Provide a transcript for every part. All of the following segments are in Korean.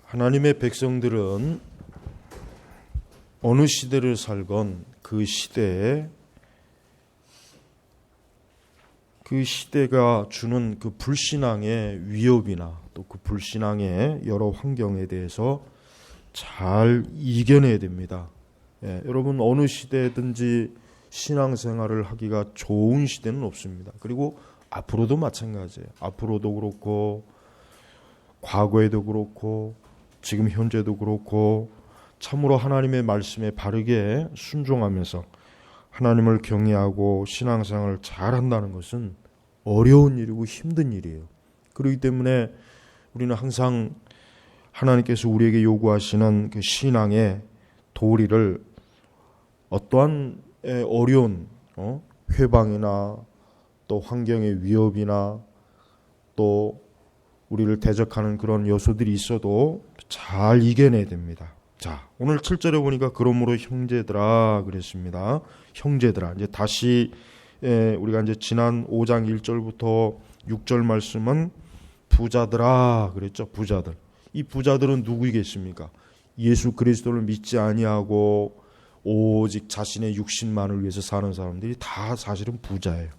하나님의 백성들은 어느 시대를 살건 그 시대에 그 시대가 주는 그 불신앙의 위협이나 또 그 불신앙의 여러 환경에 대해서 잘 이겨내야 됩니다. 여러분 어느 시대든지 신앙생활을 하기가 좋은 시대는 없습니다. 그리고 앞으로도 마찬가지예요. 앞으로도 그렇고 과거에도 그렇고 지금 현재도 그렇고 참으로 하나님의 말씀에 바르게 순종하면서 하나님을 경외하고 신앙생활을 잘한다는 것은 어려운 일이고 힘든 일이에요. 그렇기 때문에 우리는 항상 하나님께서 우리에게 요구하시는 그 신앙의 도리를 어떠한 어려운 회방이나 또 환경의 위협이나 또 우리를 대적하는 그런 요소들이 있어도 잘 이겨내야 됩니다. 자, 오늘 7절에 보니까 그러므로 형제들아 그랬습니다. 형제들아. 이제 다시 우리가 이제 지난 5장 1절부터 6절 말씀은 부자들아 그랬죠. 부자들. 이 부자들은 누구이겠습니까? 예수 그리스도를 믿지 아니하고 오직 자신의 육신만을 위해서 사는 사람들이 다 사실은 부자예요.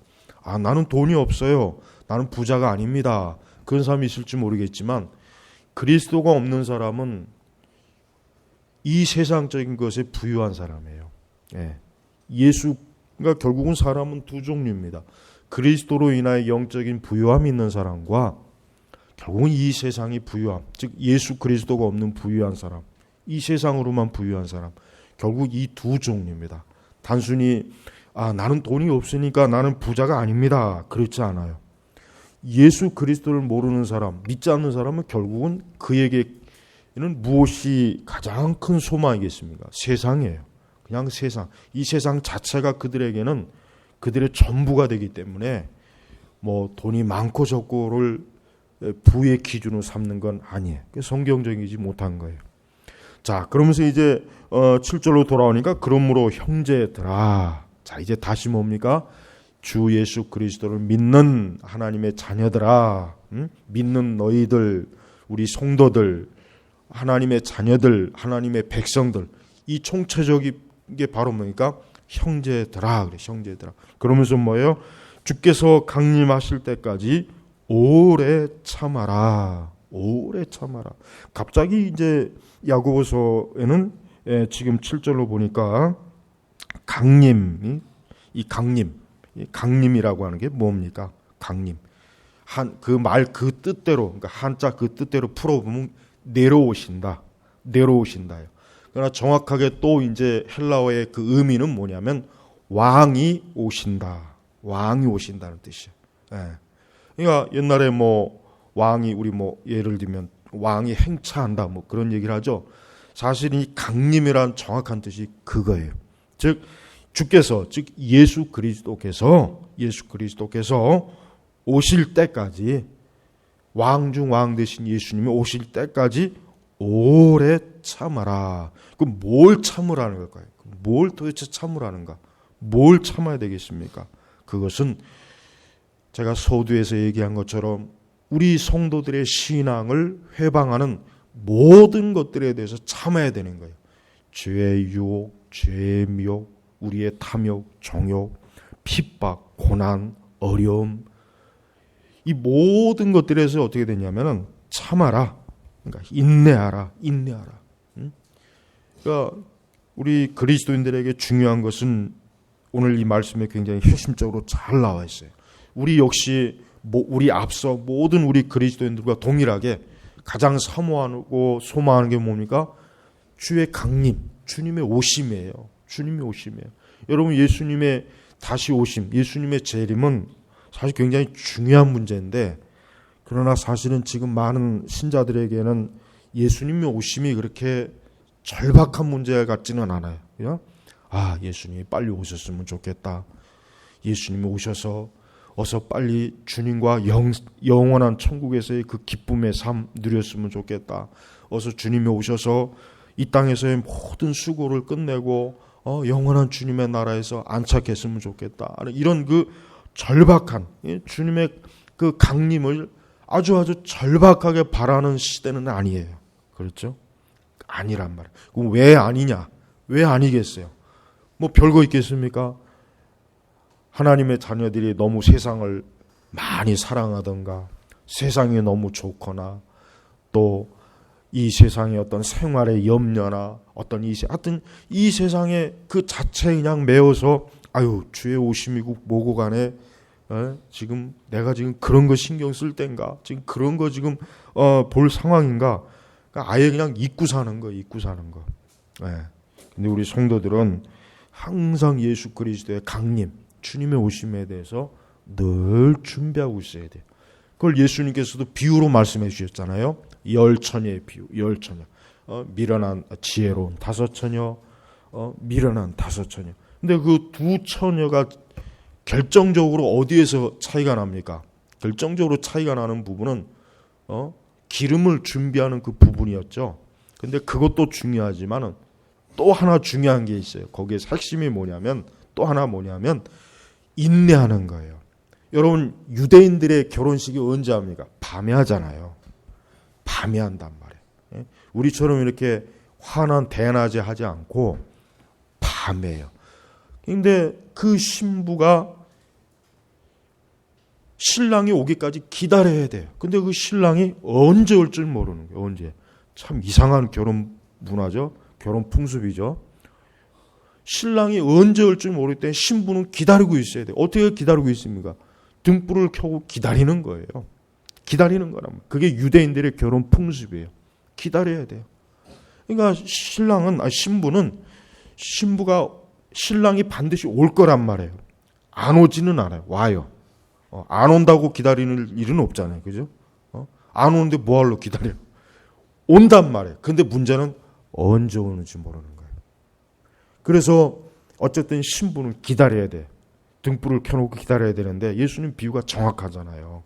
아, 나는 돈이 없어요. 나는 부자가 아닙니다. 그런 사람이 있을지 모르겠지만 그리스도가 없는 사람은 이 세상적인 것에 부유한 사람이에요. 예수가 결국은 사람은 두 종류입니다. 그리스도로 인하여 영적인 부유함이 있는 사람과 결국은 이 세상이 부유함, 즉 예수 그리스도가 없는 부유한 사람, 이 세상으로만 부유한 사람, 결국 이 두 종류입니다. 단순히 나는 돈이 없으니까 나는 부자가 아닙니다. 그렇지 않아요. 예수 그리스도를 모르는 사람, 믿지 않는 사람은 결국은 그에게는 무엇이 가장 큰 소망이겠습니까? 세상이에요. 그냥 세상. 이 세상 자체가 그들에게는 그들의 전부가 되기 때문에 뭐 돈이 많고 적고를 부의 기준으로 삼는 건 아니에요. 성경적이지 못한 거예요. 자, 그러면서 이제 7절로 돌아오니까 그러므로 형제들아. 자, 이제 다시 뭡니까? 주 예수 그리스도를 믿는 하나님의 자녀들아, 믿는 너희들, 우리 성도들, 하나님의 자녀들, 하나님의 백성들, 이 총체적인 게 바로 뭡니까? 형제들아, 그래, 형제들아. 그러면서 뭐예요? 주께서 강림하실 때까지 오래 참아라, 오래 참아라. 갑자기 이제 야고보서에는 지금 7절로 보니까 강림, 이 강림이라고 하는 게 뭡니까? 강림. 그 뜻대로, 그러니까 한자 그 뜻대로 풀어보면 내려오신다. 내려오신다요. 그러나 정확하게 또 이제 헬라어의 그 의미는 뭐냐면 왕이 오신다. 왕이 오신다는 뜻이에요. 그러니까 옛날에 뭐 왕이 우리 뭐 예를 들면 왕이 행차한다 뭐 그런 얘기를 하죠. 사실 이 강림이란 정확한 뜻이 그거예요. 즉 주께서, 즉 예수 그리스도께서 오실 때까지, 왕 중 왕 되신 예수님이 오실 때까지 오래 참아라. 그럼 뭘 참으라는 걸까요? 뭘 도대체 참으라는가? 뭘 참아야 되겠습니까? 그것은 제가 서두에서 얘기한 것처럼 우리 성도들의 신앙을 회방하는 모든 것들에 대해서 참아야 되는 거예요. 죄의 유혹, 죄의 미혹, 우리의 탐욕, 정욕, 핍박, 고난, 어려움, 이 모든 것들에서 어떻게 되냐면은 참아라. 그러니까 인내하라. 그러니까 우리 그리스도인들에게 중요한 것은 오늘 이 말씀에 굉장히 핵심적으로 잘 나와 있어요. 우리 역시 우리 앞서 모든 우리 그리스도인들과 동일하게 가장 사모하고 소망하는 게 뭡니까? 주의 강림, 주님의 오심이에요. 주님의 오심이에요. 여러분 예수님의 다시 오심, 예수님의 재림은 사실 굉장히 중요한 문제인데, 그러나 사실은 지금 많은 신자들에게는 예수님의 오심이 그렇게 절박한 문제 같지는 않아요. 그냥 예수님이 빨리 오셨으면 좋겠다. 예수님이 오셔서 어서 빨리 주님과 영원한 천국에서의 그 기쁨의 삶 누렸으면 좋겠다. 어서 주님이 오셔서 이 땅에서의 모든 수고를 끝내고 영원한 주님의 나라에서 안착했으면 좋겠다. 이런 그 절박한 주님의 그 강림을 아주 절박하게 바라는 시대는 아니에요. 그렇죠? 아니란 말이에요. 그럼 왜 아니냐? 왜 아니겠어요? 뭐 별거 있겠습니까? 하나님의 자녀들이 너무 세상을 많이 사랑하던가, 세상이 너무 좋거나, 또 이 세상의 어떤 생활의 염려나 어떤 하여튼 이 세상에 그 자체에 그냥 매여서 아유 주의 오심이 뭐고 간에 지금 내가 지금 그런 거 신경 쓸 땐가, 지금 그런 거 지금 볼 상황인가? 그러니까 아예 그냥 잊고 사는 거. 근데 우리 성도들은 항상 예수 그리스도의 강림, 주님의 오심에 대해서 늘 준비하고 있어야 돼요. 그걸 예수님께서도 비유로 말씀해 주셨잖아요. 열처녀의 비유, 열처녀. 미련한 지혜로운 다섯 처녀, 미련한 다섯 처녀. 근데 그 두 처녀가 결정적으로 어디에서 차이가 납니까? 결정적으로 차이가 나는 부분은 기름을 준비하는 그 부분이었죠. 근데 그것도 중요하지만은 또 하나 중요한 게 있어요. 거기에 핵심이 뭐냐면, 또 하나 뭐냐면 인내하는 거예요. 여러분, 유대인들의 결혼식이 언제 합니까? 밤에 하잖아요. 밤에 한단 말이에요. 우리처럼 이렇게 환한 대낮에 하지 않고 밤에 해요. 근데 그 신부가 신랑이 오기까지 기다려야 돼요. 근데 그 신랑이 언제 올 줄 모르는 거예요. 언제. 참 이상한 결혼 문화죠. 결혼 풍습이죠. 신랑이 언제 올 줄 모를 때 신부는 기다리고 있어야 돼요. 어떻게 기다리고 있습니까? 등불을 켜고 기다리는 거예요. 기다리는 거란 말이에요. 그게 유대인들의 결혼 풍습이에요. 기다려야 돼요. 그러니까 신부가 신랑이 반드시 올 거란 말이에요. 안 오지는 않아요. 와요. 안 온다고 기다리는 일은 없잖아요. 그죠? 안 오는데 뭐하러 기다려? 온단 말이에요. 근데 문제는 언제 오는지 모르는 거예요. 그래서 어쨌든 신부는 기다려야 돼. 등불을 켜놓고 기다려야 되는데 예수님 비유가 정확하잖아요.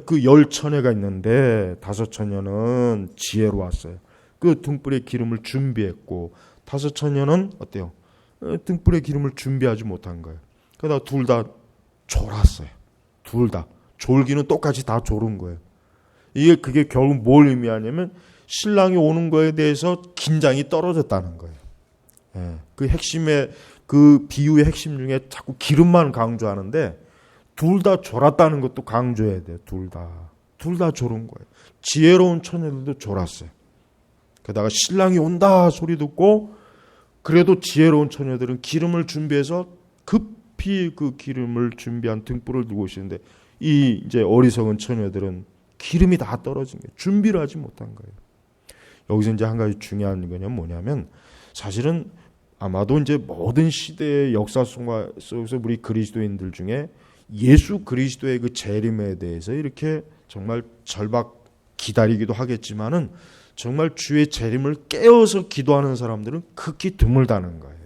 그 열 처녀가 있는데 다섯 처녀는 지혜로 왔어요. 그 등불에 기름을 준비했고 다섯 처녀는 어때요? 등불에 기름을 준비하지 못한 거예요. 그러다 둘 다 졸았어요. 둘 다. 졸기는 똑같이 다 졸은 거예요. 그게 결국 뭘 의미하냐면 신랑이 오는 거에 대해서 긴장이 떨어졌다는 거예요. 그 핵심의 그 비유의 핵심 중에 자꾸 기름만 강조하는데 둘 다 졸았다는 것도 강조해야 돼요. 둘 다 졸은 거예요. 지혜로운 처녀들도 졸았어요. 게다가 신랑이 온다 소리 듣고 그래도 지혜로운 처녀들은 기름을 준비해서 급히 그 기름을 준비한 등불을 들고 오시는데 이제 어리석은 처녀들은 기름이 다 떨어진 거예요. 준비를 하지 못한 거예요. 여기서 이제 한 가지 중요한 건 뭐냐면 사실은 아마도 이제 모든 시대의 역사 속에서 우리 그리스도인들 중에 예수 그리스도의 그 재림에 대해서 이렇게 정말 절박 기다리기도 하겠지만은 정말 주의 재림을 깨어서 기도하는 사람들은 극히 드물다는 거예요.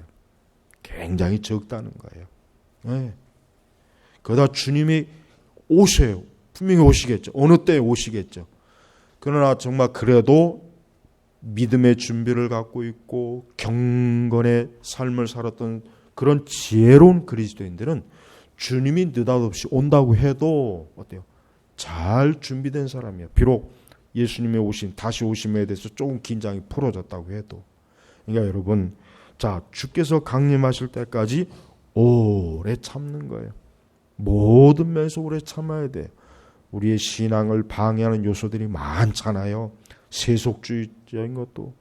굉장히 적다는 거예요. 네. 그러다 주님이 오셔요. 분명히 오시겠죠. 어느 때에 오시겠죠. 그러나 정말 그래도 믿음의 준비를 갖고 있고 경건의 삶을 살았던 그런 지혜로운 그리스도인들은 주님이 느닷없이 온다고 해도 어때요? 잘 준비된 사람이에요. 비록 예수님의 다시 오심에 대해서 조금 긴장이 풀어졌다고 해도. 그러니까 여러분, 자, 주께서 강림하실 때까지 오래 참는 거예요. 모든 면에서 오래 참아야 돼요. 우리의 신앙을 방해하는 요소들이 많잖아요. 세속주의적인 것도.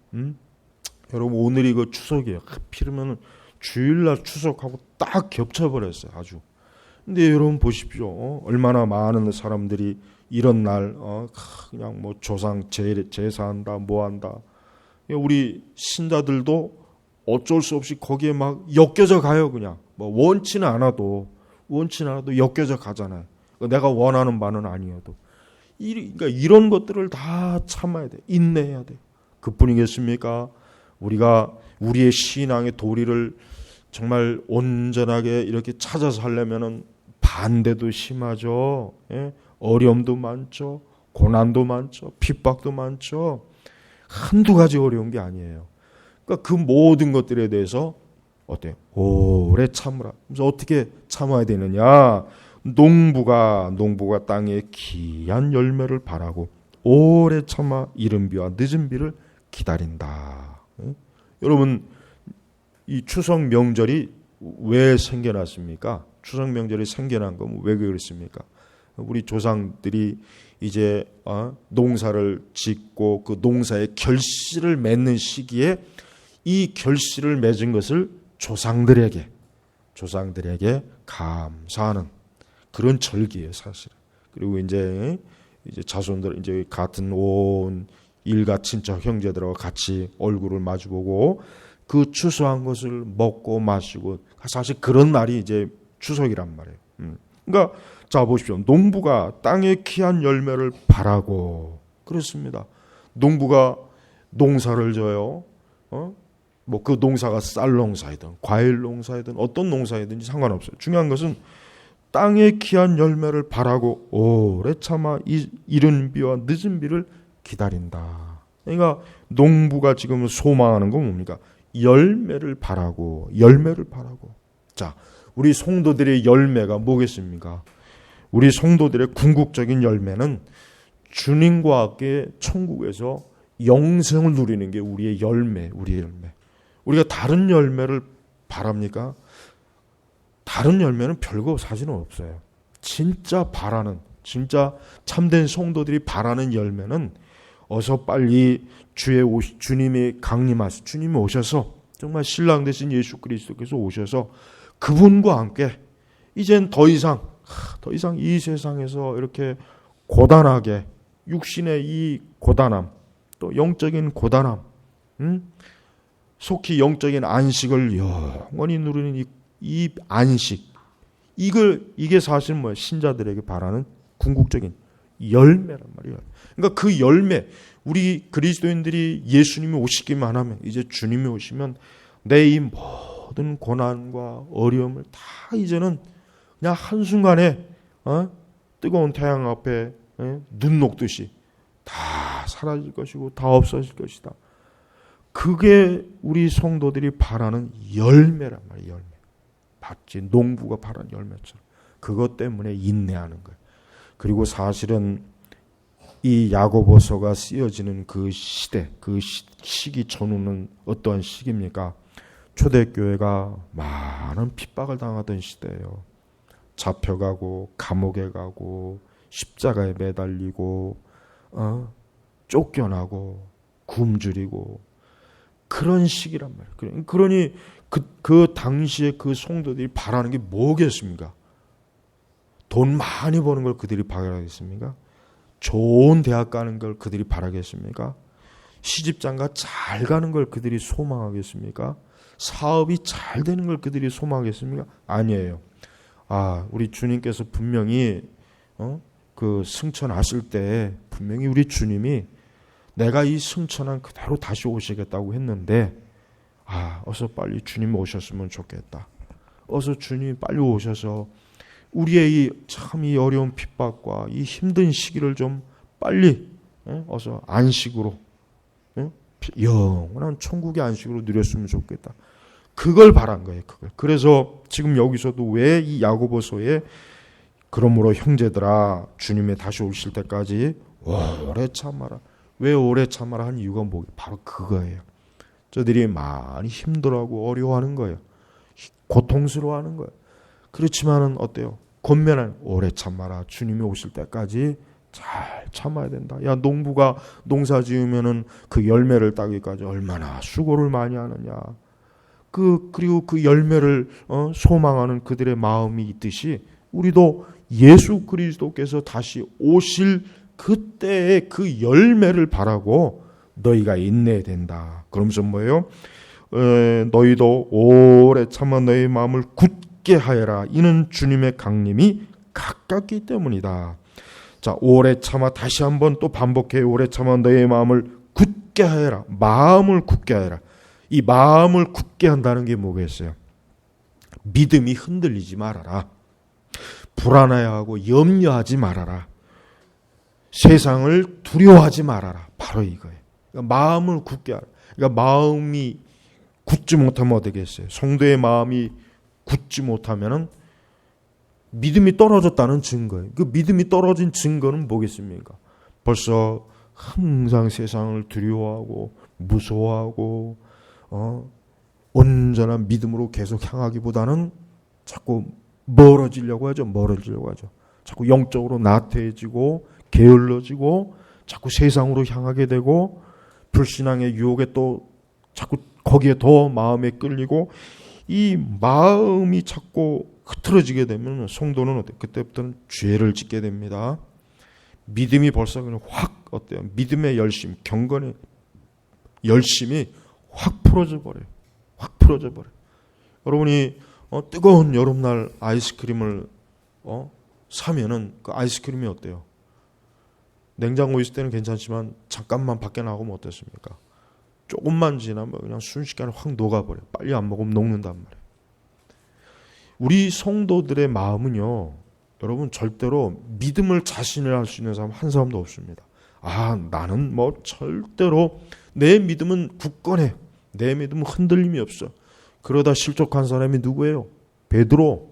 여러분, 오늘이 그 추석이에요. 하필이면 주일날 추석하고 딱 겹쳐버렸어요. 아주. 근데 여러분 보십시오. 얼마나 많은 사람들이 이런 날 그냥 뭐 조상 제사한다 뭐한다. 우리 신자들도 어쩔 수 없이 거기에 막 엮여져 가요. 그냥 뭐 원치는 않아도 엮여져 가잖아요. 내가 원하는 바는 아니어도. 그러니까 이런 것들을 다 참아야 돼. 인내해야 돼. 그뿐이겠습니까? 우리가 우리의 신앙의 도리를 정말 온전하게 이렇게 찾아서 하려면은 반대도 심하죠. 예? 어려움도 많죠. 고난도 많죠. 핍박도 많죠. 한두 가지 어려운 게 아니에요. 그러니까 그 모든 것들에 대해서 어때요? 오래 참으라. 그래서 어떻게 참아야 되느냐? 농부가 땅에 귀한 열매를 바라고 오래 참아 이른 비와 늦은 비를 기다린다. 여러분, 이 추석 명절이 왜 생겨났습니까? 추석 명절이 생겨난 건 왜 그렇습니까? 우리 조상들이 이제 농사를 짓고 그 농사의 결실을 맺는 시기에 이 결실을 맺은 것을 조상들에게 감사하는 그런 절기예요, 사실은. 그리고 이제 자손들, 이제 같은 온 일가 친척 형제들하고 같이 얼굴을 마주보고 그 추수한 것을 먹고 마시고, 사실 그런 날이 이제 추석이란 말이에요. 그러니까 자 보십시오. 농부가 땅의 귀한 열매를 바라고, 그렇습니다. 농부가 농사를 져요. 뭐 그 농사가 쌀 농사이든 과일 농사이든 어떤 농사이든지 상관없어요. 중요한 것은 땅의 귀한 열매를 바라고 오래 참아 이른 비와 늦은 비를 기다린다. 그러니까 농부가 지금 소망하는 건 뭡니까? 열매를 바라고. 자, 우리 성도들의 열매가 뭐겠습니까? 우리 성도들의 궁극적인 열매는 주님과 함께 천국에서 영생을 누리는 게 우리의 열매. 우리가 다른 열매를 바랍니까? 다른 열매는 별거 사실은 없어요. 진짜 참된 성도들이 바라는 열매는 어서 빨리 주님이 주님이 오셔서 정말 신랑 되신 예수 그리스도께서 오셔서 그분과 함께 이젠 더 이상 이 세상에서 이렇게 고단하게 육신의 이 고단함, 또 영적인 고단함, 속히 영적인 안식을 영원히 누리는 이 안식, 이게 사실 뭐예요? 신자들에게 바라는 궁극적인 열매란 말이에요. 그러니까 그 열매, 우리 그리스도인들이 예수님이 오시기만 하면, 이제 주님이 오시면 내 이 모든 고난과 어려움을 다 이제는 그냥 한순간에 뜨거운 태양 앞에 눈 녹듯이 다 사라질 것이고 다 없어질 것이다. 그게 우리 성도들이 바라는 열매란 말이에요. 열매. 마치 농부가 바라는 열매처럼. 그것 때문에 인내하는 거예요. 그리고 사실은 이 야고보서가 쓰여지는 그 시대, 그 시기 전후는 어떠한 시기입니까? 초대교회가 많은 핍박을 당하던 시대예요. 잡혀가고 감옥에 가고 십자가에 매달리고 쫓겨나고 굶주리고 그런 시기란 말이에요. 그러니 그 당시에 그 성도들이 바라는 게 뭐겠습니까? 돈 많이 버는 걸 그들이 바라겠습니까? 좋은 대학 가는 걸 그들이 바라겠습니까? 시집장가 잘 가는 걸 그들이 소망하겠습니까? 사업이 잘 되는 걸 그들이 소망하겠습니까? 아니에요. 우리 주님께서 분명히 그 승천하실 때 분명히 우리 주님이 내가 이 승천한 그대로 다시 오시겠다고 했는데 어서 빨리 주님 오셨으면 좋겠다. 어서 주님이 빨리 오셔서 우리의 이 어려운 핍박과 이 힘든 시기를 좀 빨리 어서 안식으로 영원한 천국의 안식으로 누렸으면 좋겠다. 그걸 바란 거예요. 그걸. 그래서 지금 여기서도 왜 이 야고보서에 그러므로 형제들아 주님의 다시 오실 때까지 오래 참아라. 왜 오래 참아라 한 이유가 바로 그거예요. 저들이 많이 힘들어하고 어려워하는 거예요. 고통스러워하는 거예요. 그렇지만은 어때요? 권면은 오래 참아라. 주님이 오실 때까지 잘 참아야 된다. 야, 농부가 농사 지으면은 그 열매를 따기까지 얼마나 수고를 많이 하느냐. 그리고 그 열매를 소망하는 그들의 마음이 있듯이 우리도 예수 그리스도께서 다시 오실 그때의 그 열매를 바라고 너희가 인내해야 된다. 그러면서 뭐예요? 너희도 오래 참아 너희 마음을 굳게 하여라. 이는 주님의 강림이 가깝기 때문이다. 자, 오래 참아 다시 한번 또 반복해. 오래 참아 너희 마음을 굳게 하여라. 마음을 굳게 하여라. 이 마음을 굳게 한다는 게 뭐겠어요? 믿음이 흔들리지 말아라. 불안해하고 염려하지 말아라. 세상을 두려워하지 말아라. 바로 이거예요. 그러니까 마음을 굳게 하라. 그러니까 마음이 굳지 못하면 어떻겠어요? 성도의 마음이 굳지 못하면은 믿음이 떨어졌다는 증거예요. 그 믿음이 떨어진 증거는 뭐겠습니까? 벌써 항상 세상을 두려워하고 무서워하고 온전한 믿음으로 계속 향하기보다는 자꾸 멀어지려고 하죠. 자꾸 영적으로 나태해지고 게을러지고 자꾸 세상으로 향하게 되고 불신앙의 유혹에 또 자꾸 거기에 더 마음에 끌리고 이 마음이 자꾸 흐트러지게 되면 성도는 어때요? 그때부터는 죄를 짓게 됩니다. 믿음이 벌써 그냥 확 어때요? 믿음의 열심, 경건의 열심이 확 풀어져 버려요. 여러분이 뜨거운 여름날 아이스크림을 사면은 그 아이스크림이 어때요? 냉장고에 있을 때는 괜찮지만 잠깐만 밖에 나가면 어떻습니까? 조금만 지나면 그냥 순식간에 확 녹아버려요. 빨리 안 먹으면 녹는단 말이에요. 우리 성도들의 마음은요, 여러분 절대로 믿음을 자신을 할 수 있는 사람 한 사람도 없습니다. 나는 절대로 내 믿음은 굳건해. 내 믿음은 흔들림이 없어. 그러다 실족한 사람이 누구예요? 베드로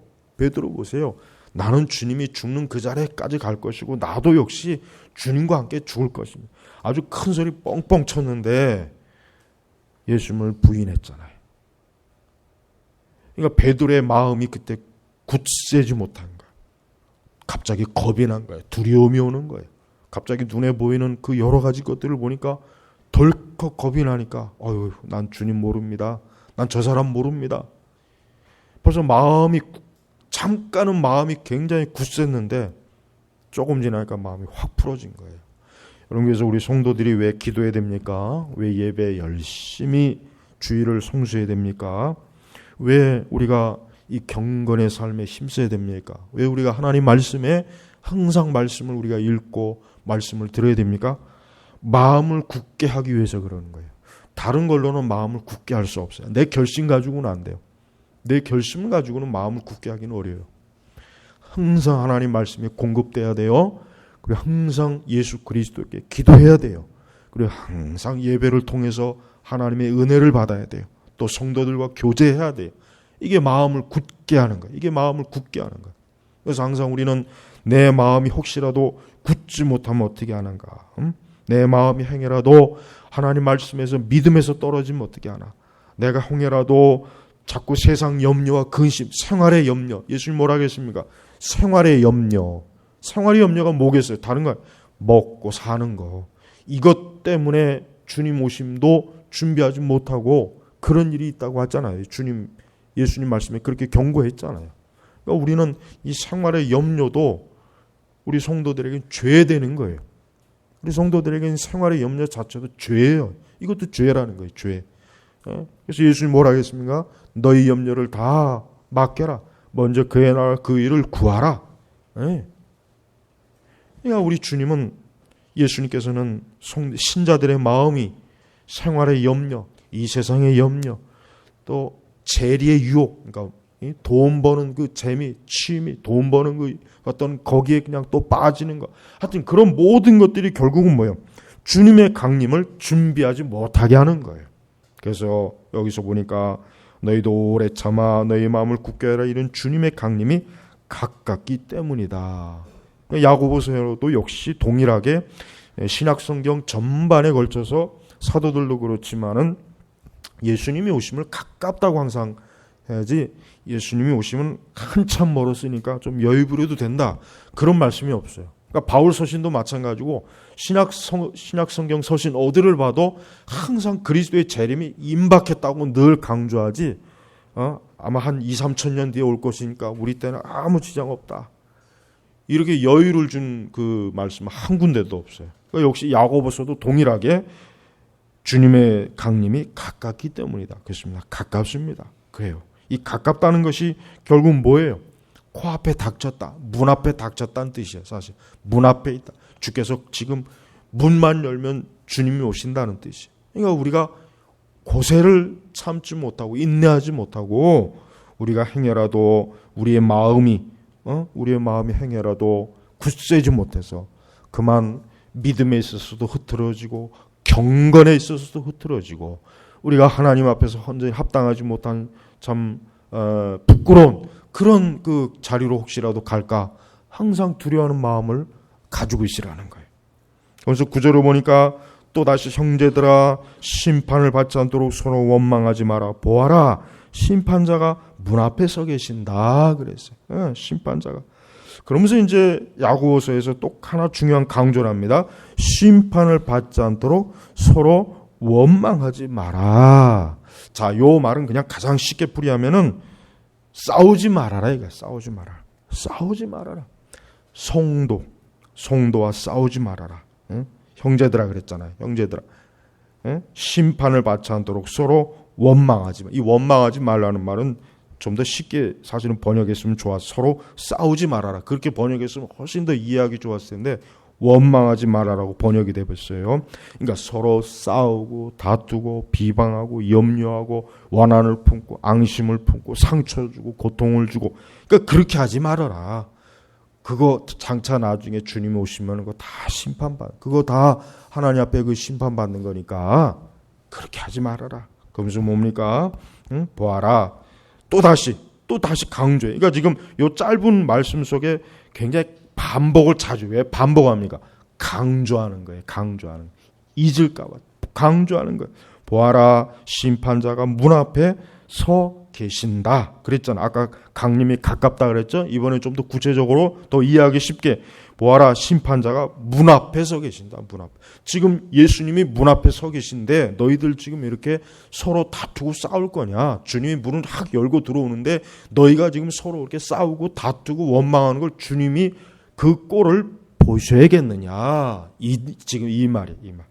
보세요. 나는 주님이 죽는 그 자리까지 갈 것이고 나도 역시 주님과 함께 죽을 것입니다. 아주 큰 소리 뻥뻥 쳤는데 예수님을 부인했잖아요. 그러니까 베드로의 마음이 그때 굳세지 못한 거예요. 갑자기 겁이 난 거예요. 두려움이 오는 거예요. 갑자기 눈에 보이는 그 여러 가지 것들을 보니까 덜컥 겁이 나니까 난 주님 모릅니다. 난 저 사람 모릅니다. 벌써 잠깐은 마음이 굉장히 굳셌는데 조금 지나니까 마음이 확 풀어진 거예요. 여러분, 그래서 우리 성도들이 왜 기도해야 됩니까? 왜 예배에 열심히 주의를 성수해야 됩니까? 왜 우리가 이 경건의 삶에 힘써야 됩니까? 왜 우리가 하나님 말씀에 항상 말씀을 우리가 읽고 말씀을 들어야 됩니까? 마음을 굳게 하기 위해서 그러는 거예요. 다른 걸로는 마음을 굳게 할 수 없어요. 내 결심 가지고는 안 돼요. 내 결심을 가지고는 마음을 굳게 하기는 어려워요. 항상 하나님 말씀이 공급돼야 돼요. 그리고 항상 예수 그리스도께 기도해야 돼요. 그리고 항상 예배를 통해서 하나님의 은혜를 받아야 돼요. 또 성도들과 교제해야 돼요. 이게 마음을 굳게 하는 거예요. 그래서 항상 우리는 내 마음이 혹시라도 굳지 못하면 어떻게 하는가? 내 마음이 행여라도 하나님 말씀에서 믿음에서 떨어지면 어떻게 하나? 내가 행여라도 자꾸 세상 염려와 근심, 생활의 염려. 예수님 뭐라 하겠습니까? 생활의 염려가 뭐겠어요? 다른 거 먹고 사는 거. 이것 때문에 주님 오심도 준비하지 못하고 그런 일이 있다고 하잖아요. 예수님 말씀에 그렇게 경고했잖아요. 그러니까 우리는 이 생활의 염려도 우리 성도들에게는 죄되는 거예요. 우리 성도들에게는 생활의 염려 자체도 죄예요. 이것도 죄라는 거예요. 죄. 그래서 예수님 뭐라 하겠습니까? 너희 염려를 다 맡겨라. 먼저 그의 나라 그 일을 구하라. 그러니까 우리 주님은, 예수님께서는 신자들의 마음이 생활의 염려, 이 세상의 염려, 또 재리의 유혹, 그러니까 돈 버는 그 재미, 취미, 돈 버는 그 어떤 거기에 그냥 또 빠지는 거. 하여튼 그런 모든 것들이 결국은 뭐예요? 주님의 강림을 준비하지 못하게 하는 거예요. 그래서 여기서 보니까 너희도 오래 참아 너희 마음을 굳게 하라, 이런 주님의 강림이 가깝기 때문이다. 야고보서도 역시 동일하게 신약성경 전반에 걸쳐서 사도들도 그렇지만은 예수님이 오심을 가깝다고 항상 해야지, 예수님이 오시면 한참 멀었으니까 좀 여유 부려도 된다, 그런 말씀이 없어요. 그러니까 바울 서신도 마찬가지고 신약성경 서신 어디를 봐도 항상 그리스도의 재림이 임박했다고 늘 강조하지, 아마 한 2,000~3,000년 뒤에 올 것이니까 우리 때는 아무 지장 없다, 이렇게 여유를 준 그 말씀 한 군데도 없어요. 그러니까 역시 야고보서도 동일하게 주님의 강림이 가깝기 때문이다. 그렇습니다. 가깝습니다. 그래요. 이 가깝다는 것이 결국 뭐예요? 코앞에 닥쳤다, 문 앞에 닥쳤다는 뜻이에요. 사실 문 앞에 있다. 주께서 지금 문만 열면 주님이 오신다는 뜻이에요. 그러니까 우리가 고세를 참지 못하고 인내하지 못하고 우리가 행여라도 우리의 마음이 행여라도 굳세지 못해서 그만 믿음에 있어서도 흐트러지고 경건에 있어서도 흐트러지고 우리가 하나님 앞에서 완전히 합당하지 못한 참 부끄러운 그런 그 자리로 혹시라도 갈까 항상 두려워하는 마음을 가지고 있으라는 거예요. 그래서 9절을 보니까 또다시 형제들아 심판을 받지 않도록 서로 원망하지 마라. 보아라 심판자가 문 앞에 서 계신다 그랬어요. 심판자가. 그러면서 이제 야고보서에서 또 하나 중요한 강조를 합니다. 심판을 받지 않도록 서로 원망하지 마라. 자, 요 말은 그냥 가장 쉽게 풀이하면은 싸우지 말아라 이거. 싸우지 말아라. 싸우지 말아라. 성도와 싸우지 말아라. 형제들아 그랬잖아요. 형제들아. 심판을 받지 않도록 서로 원망하지 마. 이 원망하지 말라는 말은 좀 더 쉽게 사실은 번역했으면 좋았어. 서로 싸우지 말아라. 그렇게 번역했으면 훨씬 더 이해하기 좋았을 텐데 원망하지 말아라고 번역이 되었어요. 그러니까 서로 싸우고 다투고 비방하고 염려하고 원한을 품고 앙심을 품고 상처 주고 고통을 주고 그러니까 그렇게 하지 말아라. 그거 장차 나중에 주님 오시면 그거 다 심판받. 그거 다 하나님 앞에 그 심판받는 거니까 그렇게 하지 말아라. 그러면서 뭡니까? 보아라. 또다시 강조해. 그러니까 지금 요 짧은 말씀 속에 굉장히 반복을 자주 왜 반복합니까? 강조하는 거예요. 강조하는. 잊을까 봐 강조하는 거예요. 보아라 심판자가 문 앞에 서 계신다. 그랬잖아. 아까 강림이 가깝다 그랬죠. 이번에 좀 더 구체적으로 더 이해하기 쉽게 보아라 심판자가 문 앞에 서 계신다. 문 앞. 지금 예수님이 문 앞에 서 계신데 너희들 지금 이렇게 서로 다투고 싸울 거냐? 주님이 문을 확 열고 들어오는데 너희가 지금 서로 이렇게 싸우고 다투고 원망하는 걸 주님이 그 꼴을 보셔야겠느냐? 지금 이 말이에요. 이 말.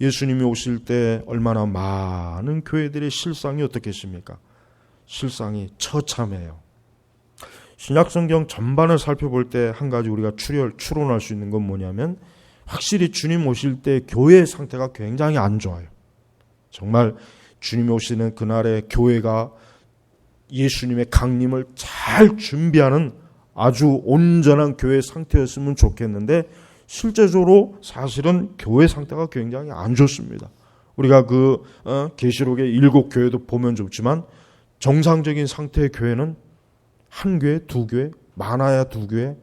예수님이 오실 때 얼마나 많은 교회들의 실상이 어떻겠습니까? 실상이 처참해요. 신약성경 전반을 살펴볼 때 한 가지 우리가 추론할 수 있는 건 뭐냐면 확실히 주님 오실 때 교회의 상태가 굉장히 안 좋아요. 정말 주님이 오시는 그날의 교회가 예수님의 강림을 잘 준비하는 아주 온전한 교회 상태였으면 좋겠는데 실제적으로 사실은 교회 상태가 굉장히 안 좋습니다. 우리가 그 계시록의 7교회도 보면 좋지만 정상적인 상태의 교회는 한 교회, 두 교회, 많아야 두 교회,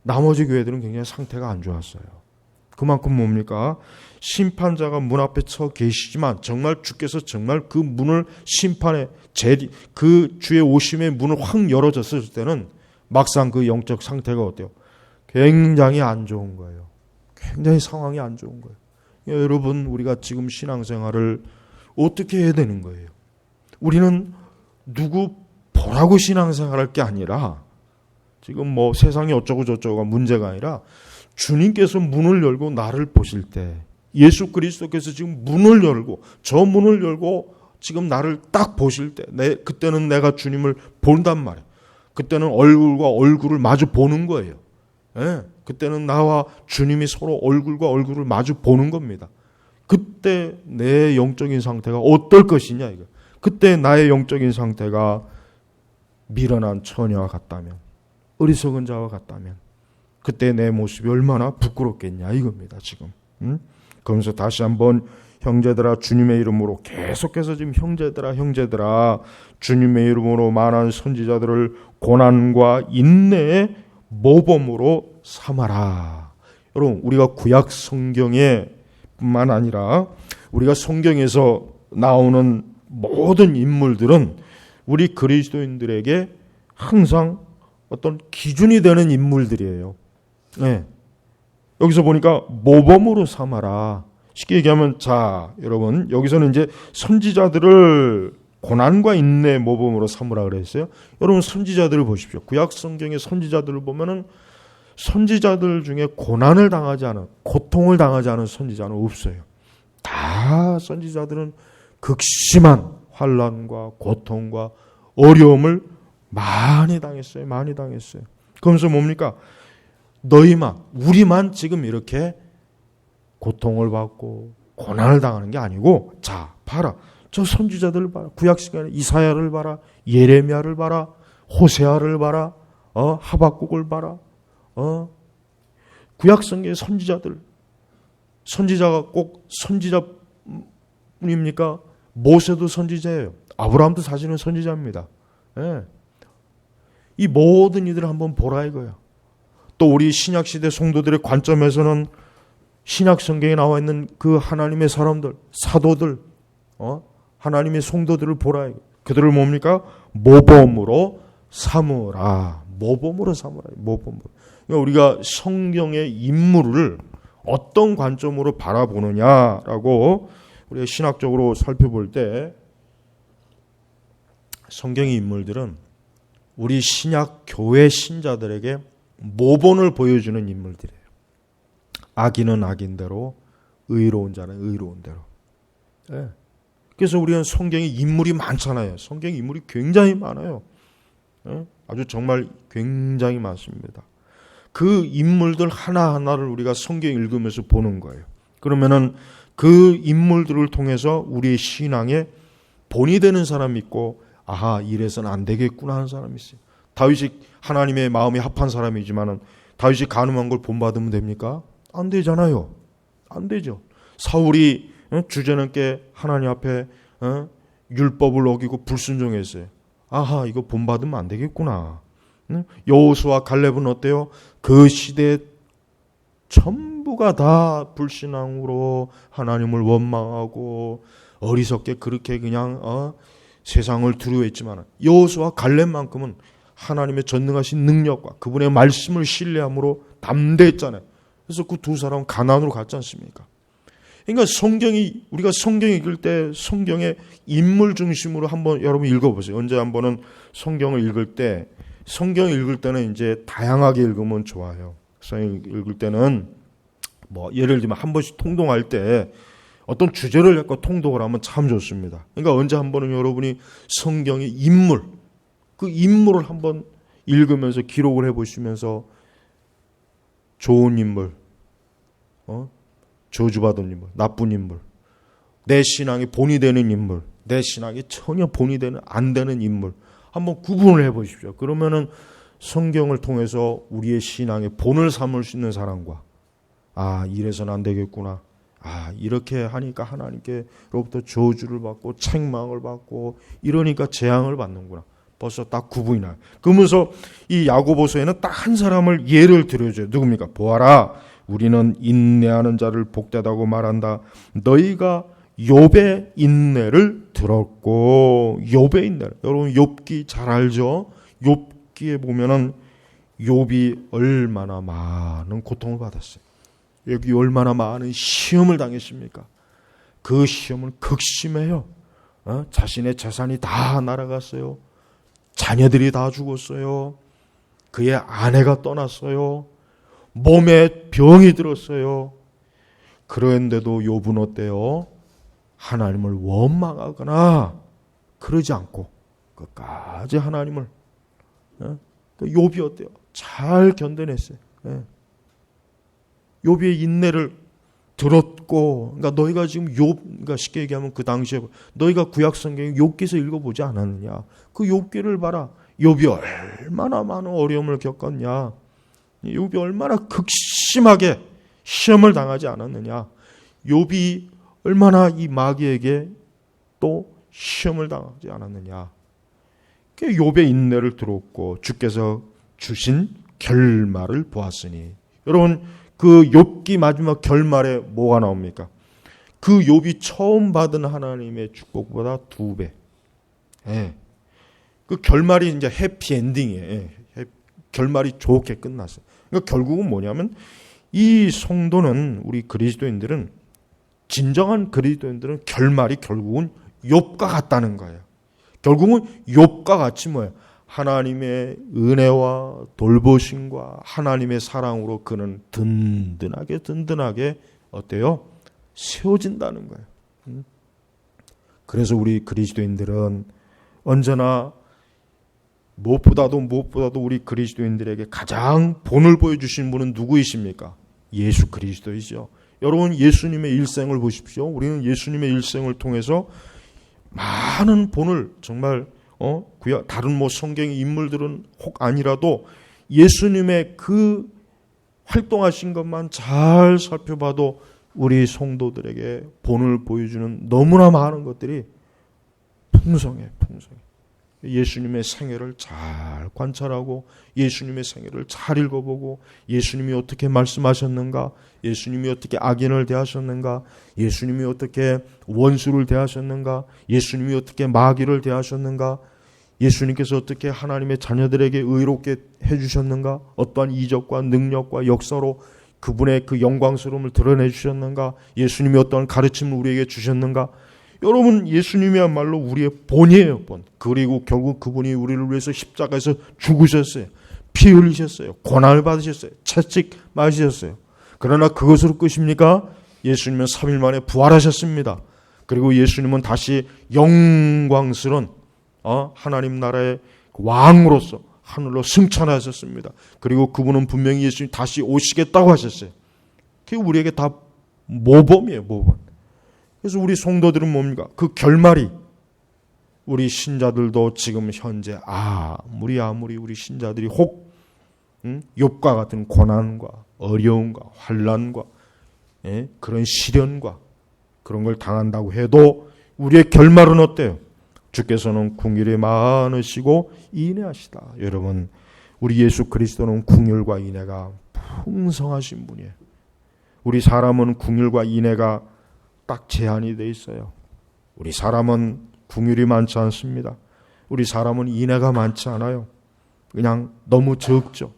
나머지 교회들은 굉장히 상태가 안 좋았어요. 그만큼 뭡니까? 심판자가 문 앞에 서 계시지만 정말 주께서 정말 그 문을 심판의 그 주의 오심의 문을 확 열어졌을 때는 막상 그 영적 상태가 어때요? 굉장히 안 좋은 거예요. 굉장히 상황이 안 좋은 거예요. 여러분 우리가 지금 신앙생활을 어떻게 해야 되는 거예요? 우리는 누구 보라고 신앙생활할 게 아니라 지금 뭐 세상이 어쩌고 저쩌고가 문제가 아니라 주님께서 문을 열고 나를 보실 때 예수 그리스도께서 지금 문을 열고 저 문을 열고 지금 나를 딱 보실 때 그때는 내가 주님을 본단 말이에요. 그때는 얼굴과 얼굴을 마주 보는 거예요. 예, 그때는 나와 주님이 서로 얼굴과 얼굴을 마주 보는 겁니다. 그때 내 영적인 상태가 어떨 것이냐 이거. 그때 나의 영적인 상태가 미련한 처녀와 같다면 어리석은 자와 같다면 그때 내 모습이 얼마나 부끄럽겠냐 이겁니다 지금. 그러면서 다시 한번 형제들아 주님의 이름으로 계속해서 지금 형제들아 주님의 이름으로 많은 선지자들을 고난과 인내의 모범으로 삼아라. 여러분 우리가 구약 성경에 뿐만 아니라 우리가 성경에서 나오는 모든 인물들은 우리 그리스도인들에게 항상 어떤 기준이 되는 인물들이에요. 네. 여기서 보니까 모범으로 삼아라. 쉽게 얘기하면 자 여러분 여기서는 이제 선지자들을 고난과 인내 모범으로 삼으라 그랬어요. 여러분 선지자들을 보십시오. 구약 성경의 선지자들을 보면은 선지자들 중에 고난을 당하지 않은 고통을 당하지 않은 선지자는 없어요. 다 선지자들은 극심한 환난과 고통과 어려움을 많이 당했어요. 많이 당했어요. 그러면서 뭡니까? 우리만 지금 이렇게 고통을 받고 고난을 당하는 게 아니고 자 봐라. 저 선지자들을 봐라. 구약 시간에 이사야를 봐라. 예레미야를 봐라. 호세아를 봐라. 하박국을 봐라. 구약 성경의 선지자가 꼭 선지자뿐입니까? 모세도 선지자예요. 아브라함도 사실은 선지자입니다. 예. 이 모든 이들을 한번 보라 이거예요. 또 우리 신약시대 성도들의 관점에서는 신약 성경에 나와 있는 그 하나님의 사람들, 사도들, 하나님의 성도들을 보라. 그들을 뭡니까? 모범으로 삼으라. 모범으로 삼으라. 모범으로. 그러니까 우리가 성경의 인물을 어떤 관점으로 바라보느냐라고 우리가 신학적으로 살펴볼 때 성경의 인물들은 우리 신약 교회 신자들에게 모본을 보여주는 인물들이에요. 악인은 악인대로, 의로운 자는 의로운 대로. 네. 그래서 우리는 성경에 인물이 많잖아요. 성경 인물이 굉장히 많아요. 네. 아주 정말 굉장히 많습니다. 그 인물들 하나하나를 우리가 성경 읽으면서 보는 거예요. 그러면은 그 인물들을 통해서 우리의 신앙에 본이 되는 사람이 있고, 아하, 이래서는 안 되겠구나 하는 사람이 있어요. 다윗이 하나님의 마음이 합한 사람이지만은 다윗이 간음한 걸 본받으면 됩니까? 안 되잖아요. 안 되죠. 사울이 주제넘게 하나님 앞에 율법을 어기고 불순종했어요. 아하, 이거 본받으면 안 되겠구나. 여호수아 갈렙은 어때요? 그 시대에 전부가 다 불신앙으로 하나님을 원망하고 어리석게 그렇게 그냥 세상을 두려워했지만 여호수아 갈렙만큼은 하나님의 전능하신 능력과 그분의 말씀을 신뢰함으로 담대했잖아요. 그래서 그 두 사람은 가나안으로 갔지 않습니까? 그러니까 우리가 성경 읽을 때 성경의 인물 중심으로 한번 여러분 읽어보세요. 언제 한번은 성경을 읽을 때는 이제 다양하게 읽으면 좋아요. 성경 읽을 때는 뭐 예를 들면 한 번씩 통독할 때 어떤 주제를 갖고 통독을 하면 참 좋습니다. 그러니까 언제 한 번은 여러분이 성경의 인물, 그 인물을 한번 읽으면서 기록을 해보시면서 좋은 인물, 저주받은 인물, 나쁜 인물, 내 신앙이 본이 되는 인물, 내 신앙이 전혀 본이 안 되는 인물 한번 구분을 해보십시오. 그러면은 성경을 통해서 우리의 신앙의 본을 삼을 수 있는 사람과 이래서는 안 되겠구나. 이렇게 하니까 하나님께로부터 저주를 받고 책망을 받고 이러니까 재앙을 받는구나. 벌써 딱 구분이 나요. 그러면서 이 야고보서에는 딱 한 사람을 예를 들어줘요. 누굽니까? 보아라. 우리는 인내하는 자를 복되다고 말한다. 너희가 욥의 인내를 들었고, 욥의 인내를. 여러분 욥기 잘 알죠? 욥기에 보면은 욥이 얼마나 많은 고통을 받았어요. 여기 얼마나 많은 시험을 당했습니까? 그 시험은 극심해요. 자신의 재산이 다 날아갔어요. 자녀들이 다 죽었어요. 그의 아내가 떠났어요. 몸에 병이 들었어요. 그런데도 욥은 어때요? 하나님을 원망하거나 그러지 않고 끝까지 하나님을. 욥이 어때요? 잘 견뎌냈어요. 욥의 인내를 들었고, 그러니까 너희가 지금 그러니까 쉽게 얘기하면 그 당시에 너희가 구약 성경 욥기서 읽어보지 않았느냐? 그 욥기를 봐라. 욥이 얼마나 많은 어려움을 겪었냐? 욥이 얼마나 극심하게 시험을 당하지 않았느냐? 욥이 얼마나 이 마귀에게 또 시험을 당하지 않았느냐? 그 욥의 인내를 들었고 주께서 주신 결말을 보았으니, 여러분 그 욥기 마지막 결말에 뭐가 나옵니까? 그 욥이 처음 받은 하나님의 축복보다 2배. 그 결말이 이제 해피 엔딩이에요. 결말이 좋게 끝났어요. 그러니까 결국은 뭐냐면 이 성도는, 우리 그리스도인들은, 진정한 그리스도인들은 결말이 결국은 욥과 같다는 거예요. 결국은 욥과 같이 뭐예요? 하나님의 은혜와 돌보심과 하나님의 사랑으로 그는 든든하게 어때요? 세워진다는 거예요. 그래서 우리 그리스도인들은 언제나 무엇보다도 우리 그리스도인들에게 가장 본을 보여주신 분은 누구이십니까? 예수 그리스도이죠. 여러분 예수님의 일생을 보십시오. 우리는 예수님의 일생을 통해서 많은 본을 정말 다른 성경의 인물들은 혹 아니라도 예수님의 그 활동하신 것만 잘 살펴봐도 우리 성도들에게 본을 보여주는 너무나 많은 것들이 풍성해. 예수님의 생애를 잘 관찰하고 예수님의 생애를 잘 읽어보고 예수님이 어떻게 말씀하셨는가, 예수님이 어떻게 악인을 대하셨는가, 예수님이 어떻게 원수를 대하셨는가, 예수님이 어떻게 마귀를 대하셨는가, 예수님께서 어떻게 하나님의 자녀들에게 의롭게 해주셨는가, 어떠한 이적과 능력과 역사로 그분의 그 영광스러움을 드러내 주셨는가, 예수님이 어떠한 가르침을 우리에게 주셨는가. 여러분, 예수님이야말로 우리의 본이에요, 본. 그리고 결국 그분이 우리를 위해서 십자가에서 죽으셨어요. 피 흘리셨어요. 고난을 받으셨어요. 채찍 맞으셨어요. 그러나 그것으로 끝입니까? 예수님은 3일 만에 부활하셨습니다. 그리고 예수님은 다시 영광스러운 하나님 나라의 왕으로서 하늘로 승천하셨습니다. 그리고 그분은 분명히 예수님 다시 오시겠다고 하셨어요. 그게 우리에게 다 모범이에요, 모범. 그래서 우리 성도들은 뭡니까? 그 결말이 우리 신자들도 지금 현재 아무리 우리 신자들이 혹 욥과 같은 고난과 어려움과 환난과 그런 시련과 그런 걸 당한다고 해도 우리의 결말은 어때요? 주께서는 긍휼이 많으시고 인애하시다. 여러분, 우리 예수 그리스도는 긍휼과 인애가 풍성하신 분이에요. 우리 사람은 긍휼과 인애가 딱 제한이 돼 있어요. 우리 사람은 긍휼이 많지 않습니다. 우리 사람은 인애가 많지 않아요. 그냥 너무 적죠.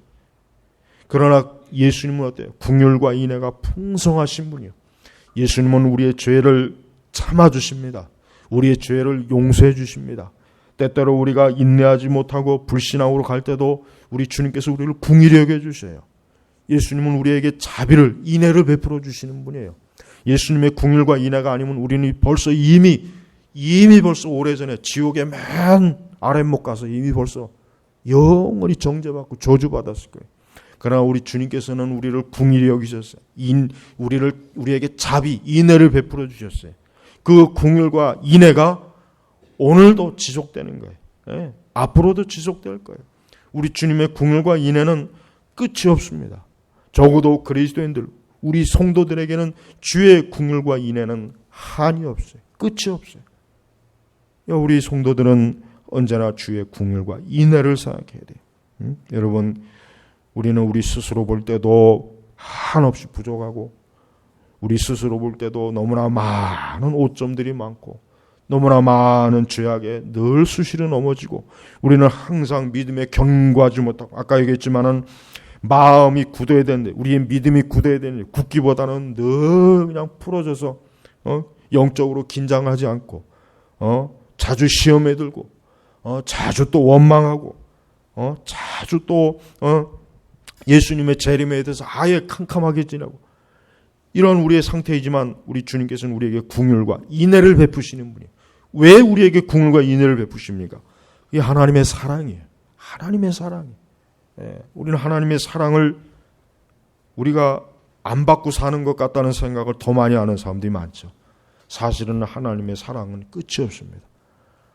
그러나 예수님은 어때요? 긍휼과 인애가 풍성하신 분이요. 예수님은 우리의 죄를 참아주십니다. 우리의 죄를 용서해 주십니다. 때때로 우리가 인내하지 못하고 불신앙으로 갈 때도 우리 주님께서 우리를 긍휼히 여겨주셔요. 예수님은 우리에게 자비를, 인애를 베풀어 주시는 분이에요. 예수님의 긍휼과 인애가 아니면 우리는 벌써 이미 벌써 오래전에 지옥의 맨 아랫목 가서 이미 벌써 영원히 정죄받고 저주받았을 거예요. 그러나 우리 주님께서는 우리를 긍휼히 여기셨어요. 우리에게 자비, 인애를 베풀어 주셨어요. 그 긍휼과 인애가 오늘도 지속되는 거예요. 앞으로도 지속될 거예요. 우리 주님의 긍휼과 인애는 끝이 없습니다. 적어도 그리스도인들, 우리 성도들에게는 주의 긍휼과 인애는 한이 없어요. 끝이 없어요. 우리 성도들은 언제나 주의 긍휼과 인애를 생각해야 돼요. 여러분, 우리는 우리 스스로 볼 때도 한없이 부족하고 우리 스스로 볼 때도 너무나 많은 오점들이 많고 너무나 많은 죄악에 늘 수시로 넘어지고 우리는 항상 믿음에 견고하지 못하고 아까 얘기했지만은 마음이 굳어야 되는데 우리의 믿음이 굳어야 되는데 굳기보다는 늘 그냥 풀어져서 영적으로 긴장하지 않고 자주 시험에 들고 자주 또 원망하고 자주 또 예수님의 재림에 대해서 아예 캄캄하게 지내고 이런 우리의 상태이지만 우리 주님께서는 우리에게 긍휼과 인애를 베푸시는 분이에요. 왜 우리에게 긍휼과 인애를 베푸십니까? 이게 하나님의 사랑이에요. 하나님의 사랑이에요. 우리는 하나님의 사랑을 우리가 안 받고 사는 것 같다는 생각을 더 많이 하는 사람들이 많죠. 사실은 하나님의 사랑은 끝이 없습니다.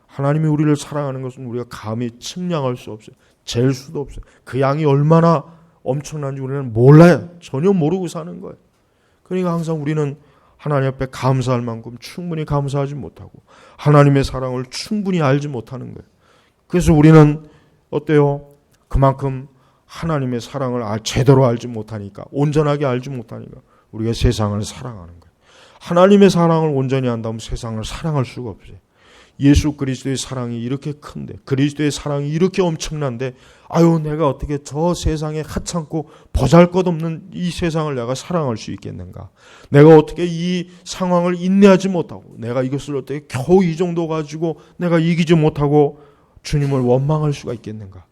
하나님이 우리를 사랑하는 것은 우리가 감히 측량할 수 없어요. 잴 수도 없어요. 그 양이 얼마나 엄청난지 우리는 몰라요. 전혀 모르고 사는 거예요. 그러니까 항상 우리는 하나님 앞에 감사할 만큼 충분히 감사하지 못하고 하나님의 사랑을 충분히 알지 못하는 거예요. 그래서 우리는 어때요? 그만큼 하나님의 사랑을 제대로 알지 못하니까 온전하게 알지 못하니까 우리가 세상을 사랑하는 거예요. 하나님의 사랑을 온전히 안다면 세상을 사랑할 수가 없어요. 예수 그리스도의 사랑이 이렇게 큰데 그리스도의 사랑이 이렇게 엄청난데 내가 어떻게 저 세상에 하찮고 보잘것없는 이 세상을 내가 사랑할 수 있겠는가? 내가 어떻게 이 상황을 인내하지 못하고 내가 이것을 어떻게 겨우 이 정도 가지고 내가 이기지 못하고 주님을 원망할 수가 있겠는가?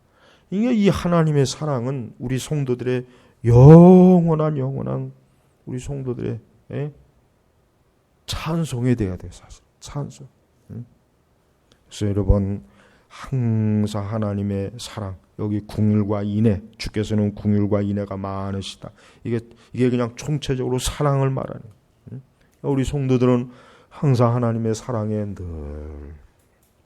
이게 이 하나님의 사랑은 우리 성도들의 영원한 우리 성도들의 찬송이 돼야 돼요. 사실 찬송. 그래서 여러분 항상 하나님의 사랑 여기 긍휼과 인애 주께서는 긍휼과 인애가 많으시다. 이게 그냥 총체적으로 사랑을 말하는 우리 성도들은 항상 하나님의 사랑에 늘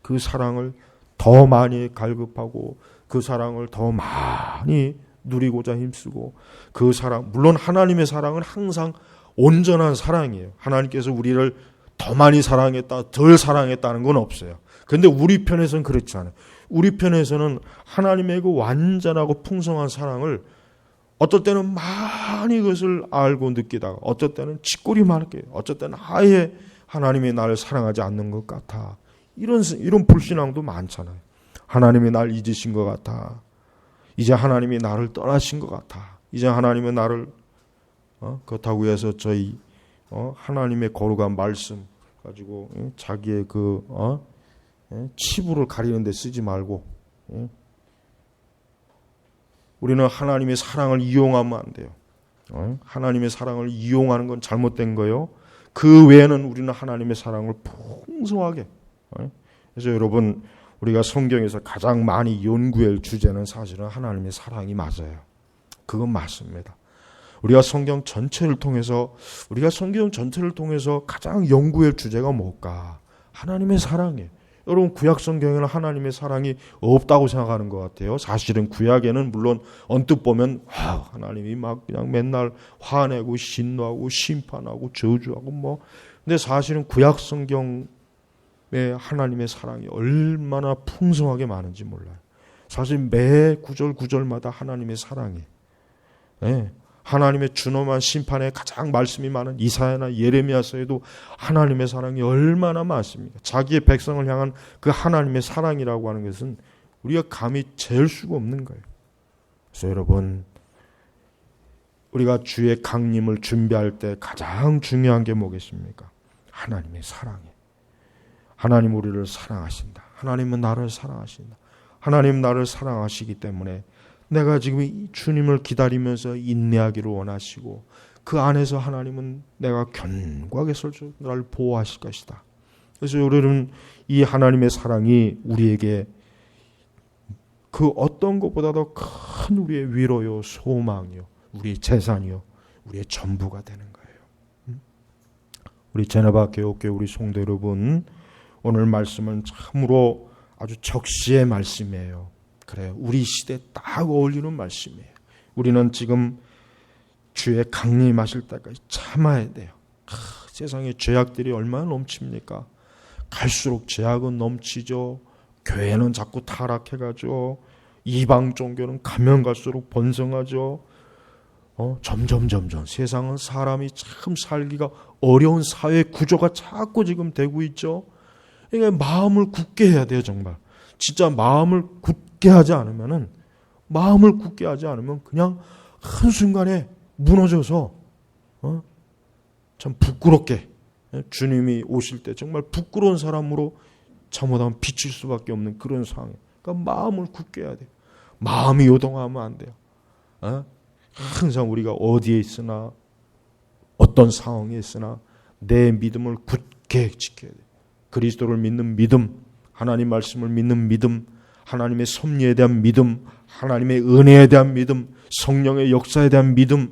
그 사랑을 더 많이 갈급하고 그 사랑을 더 많이 누리고자 힘쓰고 그 사랑 물론 하나님의 사랑은 항상 온전한 사랑이에요. 하나님께서 우리를 더 많이 사랑했다 덜 사랑했다는 건 없어요. 그런데 우리 편에서는 그렇지 않아요. 우리 편에서는 하나님의 그 완전하고 풍성한 사랑을 어떨 때는 많이 그것을 알고 느끼다가 어떨 때는 짓골이 많게, 어쩔 때는 아예 하나님이 나를 사랑하지 않는 것 같아. 이런 불신앙도 많잖아요. 하나님이 날 잊으신 것 같아. 이제 하나님이 나를 떠나신 것 같아. 이제 하나님은 나를 그렇다고 해서 저희 하나님의 거룩한 말씀 가지고 자기의 그 치부를 가리는 데 쓰지 말고 우리는 하나님의 사랑을 이용하면 안 돼요. 하나님의 사랑을 이용하는 건 잘못된 거예요. 그 외에는 우리는 하나님의 사랑을 풍성하게. 그래서 여러분, 우리가 성경에서 가장 많이 연구할 주제는 사실은 하나님의 사랑이 맞아요. 그건 맞습니다. 우리가 성경 전체를 통해서 가장 연구할 주제가 뭘까? 하나님의 사랑이에요. 여러분, 구약 성경에는 하나님의 사랑이 없다고 생각하는 것 같아요. 사실은 구약에는 물론 언뜻 보면 하나님이 막 그냥 맨날 화내고 진노하고 심판하고 저주하고 근데 사실은 구약 성경에 하나님의 사랑이 얼마나 풍성하게 많은지 몰라요. 사실 매 구절 구절마다 하나님의 사랑이 하나님의 준엄한 심판에 가장 말씀이 많은 이사야나 예레미야서에도 하나님의 사랑이 얼마나 많습니까? 자기의 백성을 향한 그 하나님의 사랑이라고 하는 것은 우리가 감히 잴 수가 없는 거예요. 그래서 여러분, 우리가 주의 강림을 준비할 때 가장 중요한 게 뭐겠습니까? 하나님의 사랑이에요. 하나님 우리를 사랑하신다. 하나님은 나를 사랑하신다. 하나님 나를 사랑하시기 때문에 내가 지금 주님을 기다리면서 인내하기를 원하시고 그 안에서 하나님은 내가 견고하게 설쳐 나를 보호하실 것이다. 그래서 여러분, 이 하나님의 사랑이 우리에게 그 어떤 것보다도 큰 우리의 위로요, 소망이요, 우리의 재산이요, 우리의 전부가 되는 거예요. 우리 제네바 교회 우리 성도 여러분, 오늘 말씀은 참으로 아주 적시의 말씀이에요. 그래요. 우리 시대에 딱 어울리는 말씀이에요. 우리는 지금 주의 강림하실 때까지 참아야 돼요. 세상에 죄악들이 얼마나 넘칩니까? 갈수록 죄악은 넘치죠. 교회는 자꾸 타락해가죠. 이방 종교는 가면 갈수록 번성하죠. 점점 세상은 사람이 참 살기가 어려운 사회 구조가 자꾸 지금 되고 있죠. 그러니까 마음을 굳게 해야 돼요. 정말 진짜 마음을 굳게 하지 않으면 그냥 한순간에 무너져서 참 부끄럽게 주님이 오실 때 정말 부끄러운 사람으로 잘못하면 비칠 수밖에 없는 그런 상황이에요. 그러니까 마음을 굳게 해야 돼요. 마음이 요동하면 안 돼요. 항상 우리가 어디에 있으나 어떤 상황에 있으나 내 믿음을 굳게 지켜야 돼요. 그리스도를 믿는 믿음, 하나님 말씀을 믿는 믿음, 하나님의 섭리에 대한 믿음, 하나님의 은혜에 대한 믿음, 성령의 역사에 대한 믿음,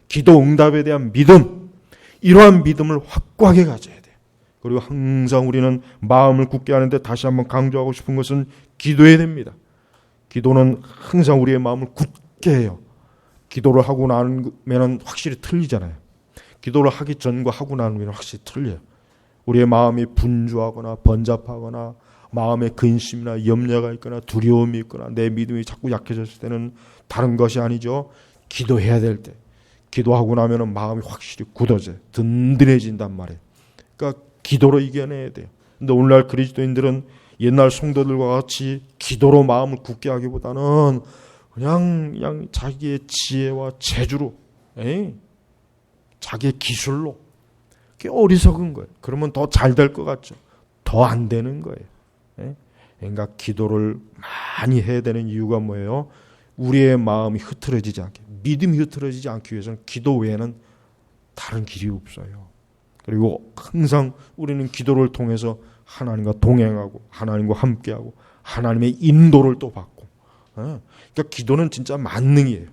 기도 응답에 대한 믿음, 이러한 믿음을 확고하게 가져야 돼요. 그리고 항상 우리는 마음을 굳게 하는데 다시 한번 강조하고 싶은 것은 기도해야 됩니다. 기도는 항상 우리의 마음을 굳게 해요. 기도를 하고 나면 확실히 틀리잖아요. 기도를 하기 전과 하고 나면 확실히 틀려요. 우리의 마음이 분주하거나 번잡하거나 마음에 근심이나 염려가 있거나 두려움이 있거나 내 믿음이 자꾸 약해졌을 때는 다른 것이 아니죠. 기도해야 될 때, 기도하고 나면 마음이 확실히 굳어져요. 든든해진단 말이에요. 그러니까 기도로 이겨내야 돼요. 근데 오늘날 그리스도인들은 옛날 성도들과 같이 기도로 마음을 굳게 하기보다는 그냥 자기의 지혜와 재주로, 자기의 기술로, 그게 어리석은 거예요. 그러면 더 잘 될 것 같죠. 더 안 되는 거예요. 그러니까 기도를 많이 해야 되는 이유가 뭐예요? 우리의 마음이 흐트러지지 않게, 믿음이 흐트러지지 않기 위해서는 기도 외에는 다른 길이 없어요. 그리고 항상 우리는 기도를 통해서 하나님과 동행하고 하나님과 함께하고 하나님의 인도를 또 받고. 그러니까 기도는 진짜 만능이에요.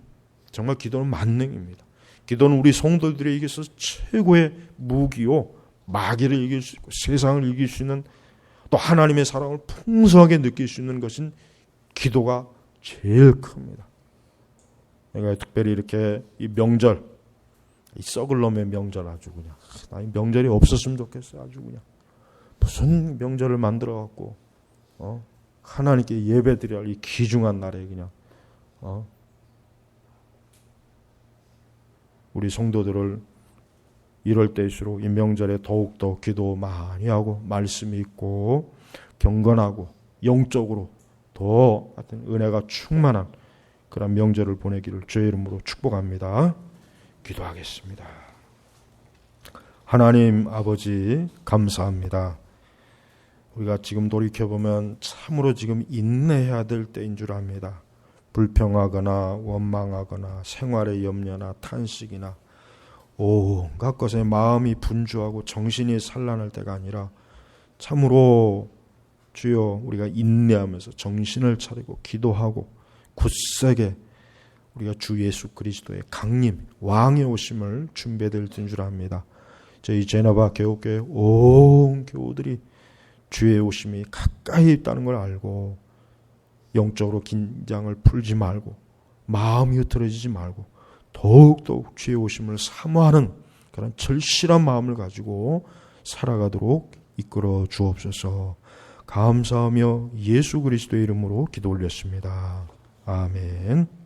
정말 기도는 만능입니다. 기도는 우리 성도들에게 있어서 최고의 무기요, 마귀를 이길 수 있고 세상을 이길 수 있는, 또 하나님의 사랑을 풍성하게 느낄 수 있는 것은 기도가 제일 큽니다. 내가 특별히 이렇게 이 명절, 이 썩을 놈의 명절 아주 그냥, 나 이 명절이 없었으면 좋겠어. 아주 그냥 무슨 명절을 만들어 갖고 하나님께 예배드려야 할 이 귀중한 날에 그냥 우리 성도들을 이럴 때일수록 이 명절에 더욱더 기도 많이 하고 말씀이 있고 경건하고 영적으로 더 같은 은혜가 충만한 그런 명절을 보내기를 주의 이름으로 축복합니다. 기도하겠습니다. 하나님 아버지 감사합니다. 우리가 지금 돌이켜보면 참으로 지금 인내해야 될 때인 줄 압니다. 불평하거나 원망하거나 생활의 염려나 탄식이나 온갖 것에 마음이 분주하고 정신이 산란할 때가 아니라 참으로 주여 우리가 인내하면서 정신을 차리고 기도하고 굳세게 우리가 주 예수 그리스도의 강림 왕의 오심을 준비될 줄 압니다. 저희 제너바 교우교회 온 교우들이 주의 오심이 가까이 있다는 걸 알고 영적으로 긴장을 풀지 말고 마음이 흐트러지지 말고 더욱더욱 주의 오심을 사모하는 그런 절실한 마음을 가지고 살아가도록 이끌어 주옵소서. 감사하며 예수 그리스도의 이름으로 기도 올렸습니다. 아멘.